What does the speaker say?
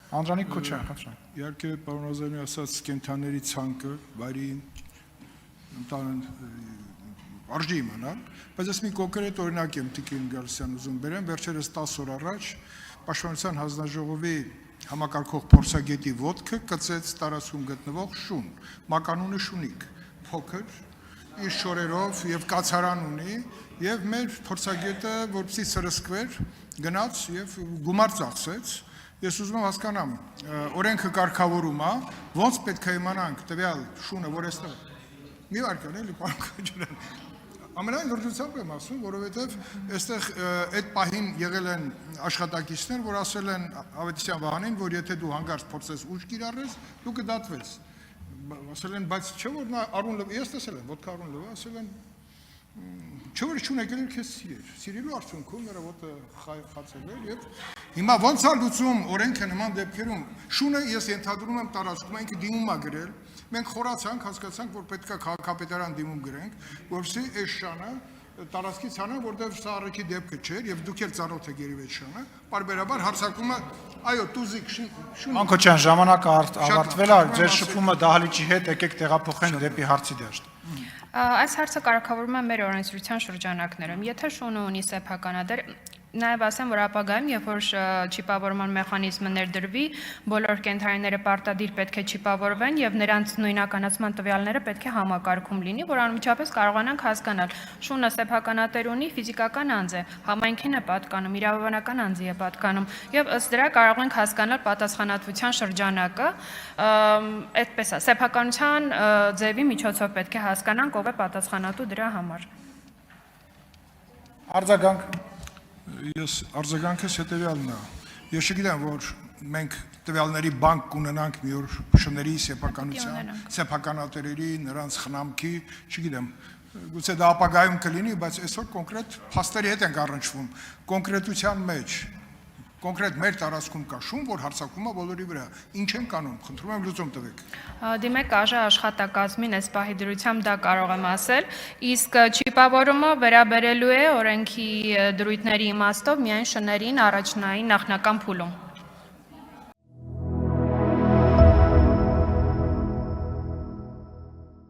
Անդրանիկ Քոչյան, խնդրեմ։ Իհարկե, պարոն Ազարյանի ասած կենթանիների ցանկը, վայրի արժի իմանալ, բայց ես մի կոնկրետ օրինակ եմ Տիկին Գալստյան ուզում բերեմ, վերջերս 10 օր առաջ Պաշտպանության հանձնաժողովի համակարգող փորձագետի ոտքը կծեց տարածքում գտնվող շուն, մականունը Շունիկ, փոքր, իր շորերով եւ կացարան ունի, եւ մեր փորձագետը, որպեսզի սրսկվեր, գնաց եւ գումար ծախսեց։ Ես ուզում եմ հասկանամ, օրենքը կարգավորում է, ոնց պետք է իմանանք տվյալ շունը, որ այստեղ մի վարքան էլի պարոն Քոչարյան, ամենայն լրջությամբ եմ ասում, որովհետև այստեղ այդ պահին եղել են աշխատակիցներ, որ ասել են Ավետիսյան Վահանին, որ եթե դու հանգարց փորձես ուժ կիրառես, դու կդատվես։ Ասել են, բայց չէ որ նա արուն լվա, ես տեսել եմ, ոտքա արուն լվա, ասել են, չէ որ շուն եկել էր քեզ սիրեր, սիրելու արդյունքում նրա ոտը խացել էր եւ հիմա ոնց է լուծում օրենքը նման դեպքերում շունը ես ենթադրում եմ տարածքում ինքը դիմում է գրել մենք խորացանք հասկացանք որ պետք է քաղաքապետարան դիմում գրենք որովհետեւ այս շանը տարածքից հանան որտեղ սա առիթի դեպքը չէր եւ դուք էլ ծանոթ եք երևի այդ շանը բարբերաբար հարցակումը այո տուզիկ շուն Անկոչյան ժամանակը ավարտվել է ձեր շփումը դահլիճի հետ եկեք տեղափոխենք դեպի հարցի դաշտ Այս հարցը կարգավորվում է մեր օրենսդրության շրջանակներում եթե շունը ունի սեփականադեր Նաև ասեմ, որ ապագայում, երբ որ չիպավորման մեխանիզմը ներդրվի, բոլոր կենթանիները պարտադիր պետք է չիպավորվեն եւ նրանց նույնականացման տվյալները պետք է համակարգում լինի, որ անմիջապես կարողանանք հասկանալ։ Շունը սեփականատեր ունի, ֆիզիկական անձ է, համայնքին է պատկանում, իրավաբանական անձի է պատկանում եւ ըստ դրա կարող ենք հասկանալ պատասխանատվության շրջանակը, այդպես է, սեփականության ձևի միջոցով պետք է հասկանանք ով է պատասխանատու դրա համար։ Արձագանք Ես արձագանքս հետևյալն է։ Ես չգիտեմ, որ մենք տվյալների բանկ կունենանք մի օր շների սեփականության, սեփականատերերի, նրանց խնամքի, չգիտեմ, գուցե դա ապագայում կլինի, բայց այսօր կոնկրետ փաստերի հետ ենք առնչվում, կոնկրետության մեջ, կոնկրետ մեր տարածքում կա շուն, որ հարցակվում է բոլորի վրա։ Ինչ են կանում, խնդրում եմ լուծում տվեք։ Դիմեք ԱԺ աշխատակազմին այս պահի դրությամբ դա կարող եմ ասել, իսկ չիպավորումը վերաբերելու է օրենքի դրույթների իմաստով միայն շներին առաջնային նախնական փուլում։